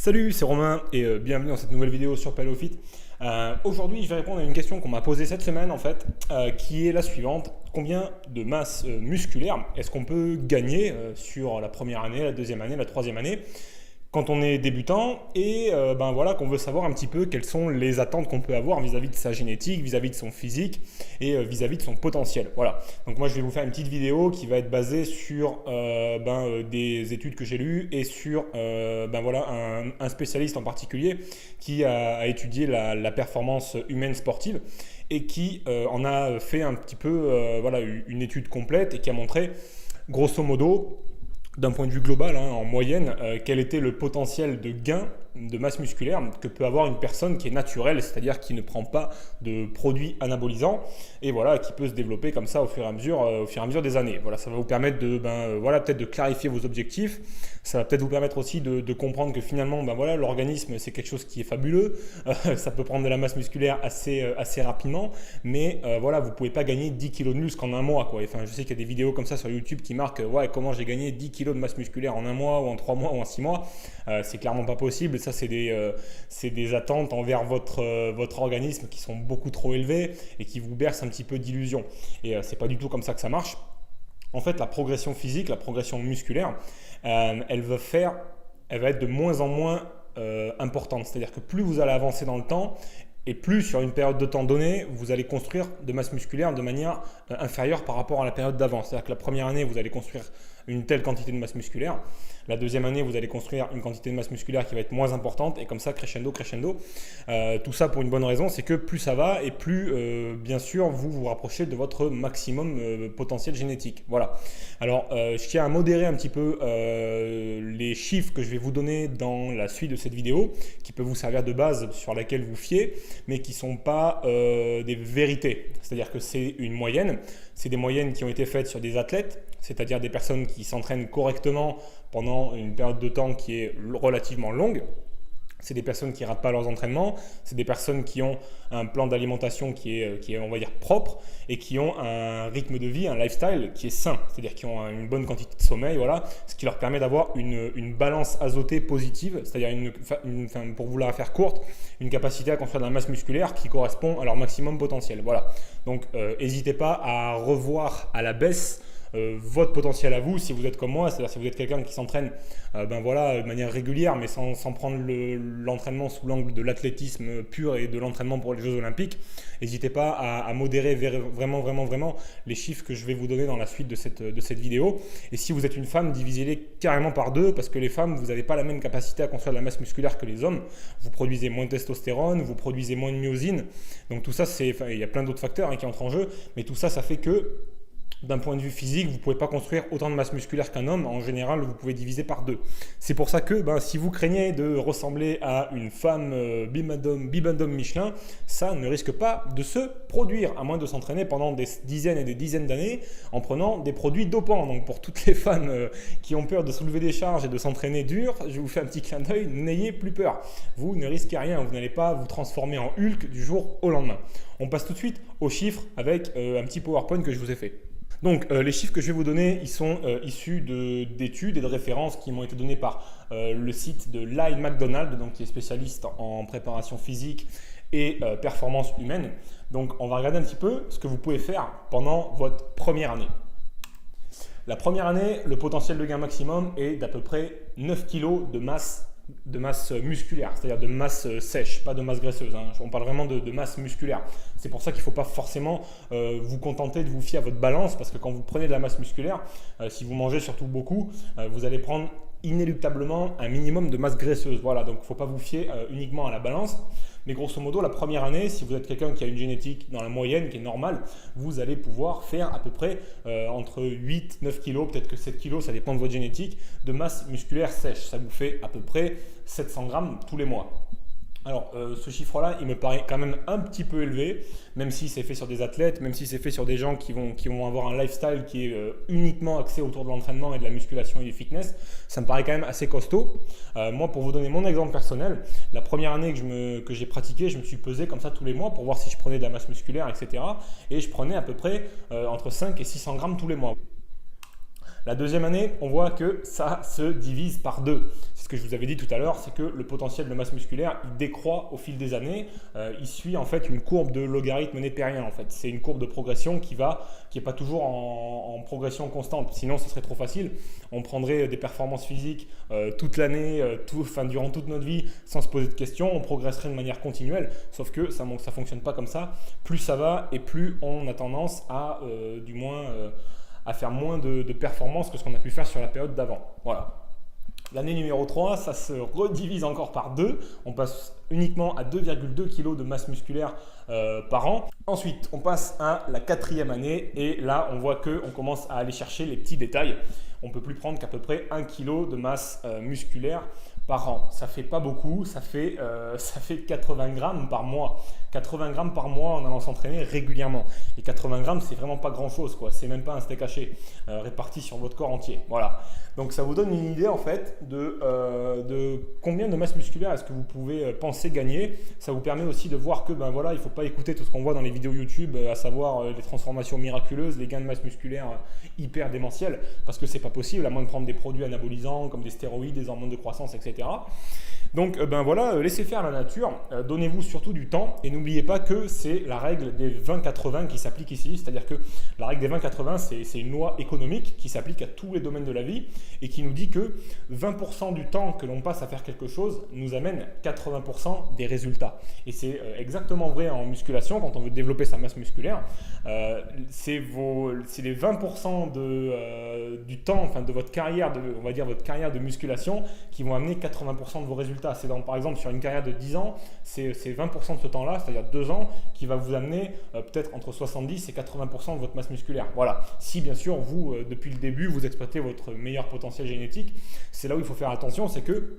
Salut, c'est Romain et bienvenue dans cette nouvelle vidéo sur PalloFit. Aujourd'hui, je vais répondre à une question qu'on m'a posée cette semaine qui est la suivante. Combien de masse musculaire est-ce qu'on peut gagner sur la première année, la deuxième année, la troisième année quand on est débutant et qu'on veut savoir un petit peu quelles sont les attentes qu'on peut avoir vis-à-vis de sa génétique, vis-à-vis de son physique et vis-à-vis de son potentiel. Voilà. Donc moi je vais vous faire une petite vidéo qui va être basée sur des études que j'ai lues et sur un spécialiste en particulier qui a étudié la performance humaine sportive et qui en a fait un petit peu une étude complète et qui a montré grosso modo d'un point de vue global, en moyenne, quel était le potentiel de gain de masse musculaire que peut avoir une personne qui est naturelle, c'est-à-dire qui ne prend pas de produits anabolisants et qui peut se développer comme ça au fur et à mesure des années. Voilà, ça va vous permettre peut-être de clarifier vos objectifs. Ça va peut-être vous permettre aussi de comprendre que finalement, l'organisme, c'est quelque chose qui est fabuleux. Ça peut prendre de la masse musculaire assez rapidement, mais vous ne pouvez pas gagner 10 kg de muscle en un mois, quoi. Enfin, je sais qu'il y a des vidéos comme ça sur YouTube qui marquent comment j'ai gagné 10 kg de masse musculaire en un mois ou en 3 mois ou en 6 mois. C'est clairement pas possible. Ça, c'est des attentes envers votre organisme qui sont beaucoup trop élevées et qui vous bercent un petit peu d'illusions. Et c'est pas du tout comme ça que ça marche. En fait, la progression physique, la progression musculaire, elle va être de moins en moins importante. C'est-à-dire que plus vous allez avancer dans le temps et plus sur une période de temps donnée, vous allez construire de masse musculaire de manière inférieure par rapport à la période d'avant. C'est-à-dire que la première année, vous allez construire une telle quantité de masse musculaire. La deuxième année, vous allez construire une quantité de masse musculaire qui va être moins importante et comme ça, crescendo. Tout ça pour une bonne raison, c'est que plus ça va et plus, bien sûr, vous vous rapprochez de votre maximum potentiel génétique. Voilà. Alors, je tiens à modérer un petit peu les chiffres que je vais vous donner dans la suite de cette vidéo, qui peuvent vous servir de base sur laquelle vous fiez, mais qui ne sont pas des vérités. C'est-à-dire que c'est une moyenne. C'est des moyennes qui ont été faites sur des athlètes, c'est-à-dire des personnes qui s'entraînent correctement pendant une période de temps qui est relativement longue. C'est des personnes qui ne ratent pas leurs entraînements, c'est des personnes qui ont un plan d'alimentation qui est, on va dire, propre et qui ont un rythme de vie, un lifestyle qui est sain, c'est-à-dire qui ont une bonne quantité de sommeil, ce qui leur permet d'avoir une balance azotée positive, c'est-à-dire pour vous la faire courte, une capacité à construire de la masse musculaire qui correspond à leur maximum potentiel. Voilà. Donc, n'hésitez pas à revoir à la baisse votre potentiel à vous si vous êtes comme moi, c'est-à-dire si vous êtes quelqu'un qui s'entraîne de manière régulière mais sans prendre l'entraînement sous l'angle de l'athlétisme pur et de l'entraînement pour les Jeux Olympiques. N'hésitez pas à modérer vraiment les chiffres que je vais vous donner dans la suite de cette vidéo. Et si vous êtes une femme, divisez-les carrément par deux parce que les femmes, vous n'avez pas la même capacité à construire de la masse musculaire que les hommes. Vous produisez moins de testostérone, vous produisez moins de myosine. Donc tout ça, il y a plein d'autres facteurs qui entrent en jeu, mais tout ça, ça fait que d'un point de vue physique, vous ne pouvez pas construire autant de masse musculaire qu'un homme. En général, vous pouvez diviser par deux. C'est pour ça que si vous craignez de ressembler à une femme bibendum Michelin, ça ne risque pas de se produire, à moins de s'entraîner pendant des dizaines et des dizaines d'années en prenant des produits dopants. Donc pour toutes les femmes qui ont peur de soulever des charges et de s'entraîner dur, je vous fais un petit clin d'œil, n'ayez plus peur. Vous ne risquez rien, vous n'allez pas vous transformer en Hulk du jour au lendemain. On passe tout de suite aux chiffres avec un petit PowerPoint que je vous ai fait. Donc les chiffres que je vais vous donner, ils sont issus d'études et de références qui m'ont été données par le site de Lyle McDonald, donc qui est spécialiste en préparation physique et performance humaine. Donc on va regarder un petit peu ce que vous pouvez faire pendant votre première année. La première année, le potentiel de gain maximum est d'à peu près 9 kg de masse musculaire, c'est-à-dire de masse sèche, pas de masse graisseuse. On parle vraiment de masse musculaire. C'est pour ça qu'il ne faut pas forcément vous contenter de vous fier à votre balance, parce que quand vous prenez de la masse musculaire, si vous mangez surtout beaucoup, vous allez prendre inéluctablement un minimum de masse graisseuse. Voilà, donc il ne faut pas vous fier uniquement à la balance. Mais grosso modo, la première année, si vous êtes quelqu'un qui a une génétique dans la moyenne, qui est normale, vous allez pouvoir faire à peu près entre 8, 9 kg, peut-être que 7 kg, ça dépend de votre génétique, de masse musculaire sèche. Ça vous fait à peu près 700 grammes tous les mois. Alors, ce chiffre-là, il me paraît quand même un petit peu élevé, même si c'est fait sur des athlètes, même si c'est fait sur des gens qui vont avoir un lifestyle qui est uniquement axé autour de l'entraînement et de la musculation et du fitness. Ça me paraît quand même assez costaud. Moi, pour vous donner mon exemple personnel, la première année que j'ai pratiqué, je me suis pesé comme ça tous les mois pour voir si je prenais de la masse musculaire, etc. Et je prenais à peu près entre 5 et 600 grammes tous les mois. La deuxième année, on voit que ça se divise par 2. C'est ce que je vous avais dit tout à l'heure, c'est que le potentiel de masse musculaire, il décroît au fil des années. Il suit en fait une courbe de logarithme népérien. En fait, c'est une courbe de progression qui est pas toujours en progression constante. Sinon, ce serait trop facile. On prendrait des performances physiques toute l'année, durant toute notre vie, sans se poser de questions. On progresserait de manière continuelle. Sauf que ça fonctionne pas comme ça. Plus ça va et plus on a tendance à à faire moins de performances que ce qu'on a pu faire sur la période d'avant. Voilà. L'année numéro 3, ça se redivise encore par 2. On passe uniquement à 2,2 kg de masse musculaire par an. Ensuite, on passe à la 4e année et là, on voit qu'on commence à aller chercher les petits détails. On ne peut plus prendre qu'à peu près 1 kg de masse musculaire par an. Ça fait pas beaucoup, ça fait 80 grammes par mois. 80 grammes par mois en allant s'entraîner régulièrement. Et 80 grammes, c'est vraiment pas grand chose, quoi. C'est même pas un steak haché réparti sur votre corps entier. Voilà. Donc ça vous donne une idée en fait de combien de masse musculaire est-ce que vous pouvez penser gagner. Ça vous permet aussi de voir que il ne faut pas écouter tout ce qu'on voit dans les vidéos YouTube, à savoir les transformations miraculeuses, les gains de masse musculaire hyper démentiels, parce que c'est pas possible à moins de prendre des produits anabolisants comme des stéroïdes, des hormones de croissance, etc. Donc laissez faire la nature, donnez-vous surtout du temps et n'oubliez pas que c'est la règle des 20-80 qui s'applique ici, c'est-à-dire que la règle des 20-80 c'est une loi économique qui s'applique à tous les domaines de la vie et qui nous dit que 20% du temps que l'on passe à faire quelque chose nous amène 80% des résultats. Et c'est exactement vrai en musculation quand on veut développer sa masse musculaire. C'est les 20% du temps, enfin de votre carrière, on va dire votre carrière de musculation qui vont amener 80% de vos résultats. C'est par exemple sur une carrière de 10 ans, c'est 20% de ce temps-là, c'est-à-dire 2 ans, qui va vous amener peut-être entre 70 et 80% de votre masse musculaire. Voilà. Si bien sûr vous, depuis le début, vous exploitez votre meilleur potentiel génétique, c'est là où il faut faire attention, c'est que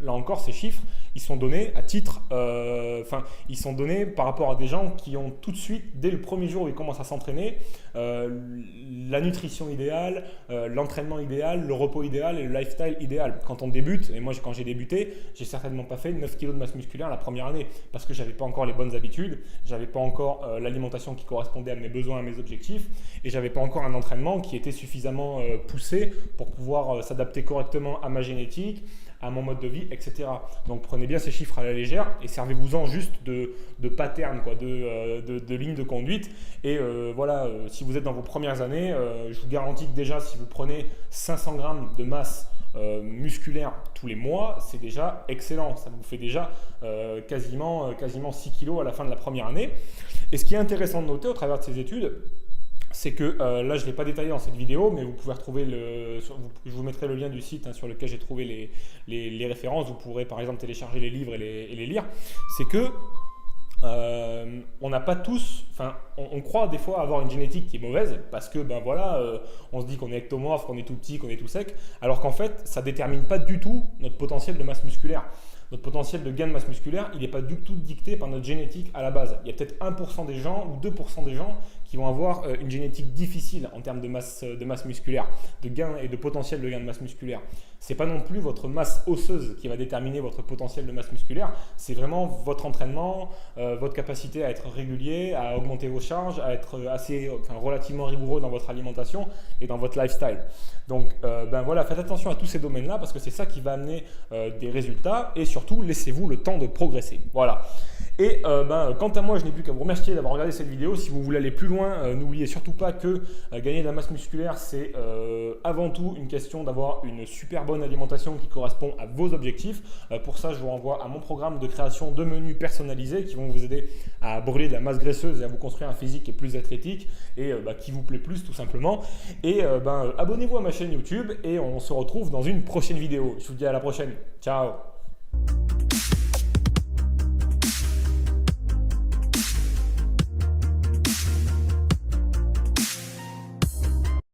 là encore, ces chiffres, ils sont donnés à titre, ils sont donnés par rapport à des gens qui ont tout de suite, dès le premier jour où ils commencent à s'entraîner, la nutrition idéale, l'entraînement idéal, le repos idéal et le lifestyle idéal. Quand on débute, et moi quand j'ai débuté, j'ai certainement pas fait 9 kg de masse musculaire la première année parce que j'avais pas encore les bonnes habitudes, j'avais pas encore l'alimentation qui correspondait à mes besoins, à mes objectifs et j'avais pas encore un entraînement qui était suffisamment poussé pour pouvoir s'adapter correctement à ma génétique, à mon mode de vie, etc. Donc prenez bien ces chiffres à la légère et servez-vous-en juste de pattern, quoi, de ligne de conduite. Et si vous êtes dans vos premières années, je vous garantis que déjà si vous prenez 500 grammes de masse musculaire tous les mois, c'est déjà excellent. Ça vous fait déjà quasiment 6 kilos à la fin de la première année. Et ce qui est intéressant de noter au travers de ces études, c'est que là je ne l'ai pas détaillé dans cette vidéo, mais vous pouvez retrouver je vous mettrai le lien du site sur lequel j'ai trouvé les références. Vous pourrez par exemple télécharger les livres et les lire. C'est que on n'a pas tous, on croit des fois avoir une génétique qui est mauvaise parce que on se dit qu'on est ectomorphe, qu'on est tout petit, qu'on est tout sec, alors qu'en fait ça ne détermine pas du tout notre potentiel de masse musculaire. Notre potentiel de gain de masse musculaire, il n'est pas du tout dicté par notre génétique à la base. Il y a peut-être 1% des gens ou 2% des gens qui vont avoir une génétique difficile en termes de masse musculaire, de gain et de potentiel de gain de masse musculaire. Ce n'est pas non plus votre masse osseuse qui va déterminer votre potentiel de masse musculaire, c'est vraiment votre entraînement, votre capacité à être régulier, à augmenter vos charges, à être relativement rigoureux dans votre alimentation et dans votre lifestyle. Donc faites attention à tous ces domaines-là parce que c'est ça qui va amener des résultats et surtout laissez-vous le temps de progresser. Voilà. Et quant à moi, je n'ai plus qu'à vous remercier d'avoir regardé cette vidéo. Si vous voulez aller plus loin, n'oubliez surtout pas que gagner de la masse musculaire, c'est avant tout une question d'avoir une super bonne alimentation qui correspond à vos objectifs. Pour ça, je vous renvoie à mon programme de création de menus personnalisés qui vont vous aider à brûler de la masse graisseuse et à vous construire un physique qui est plus athlétique et qui vous plaît plus tout simplement. Et abonnez-vous à ma chaîne YouTube et on se retrouve dans une prochaine vidéo. Je vous dis à la prochaine. Ciao!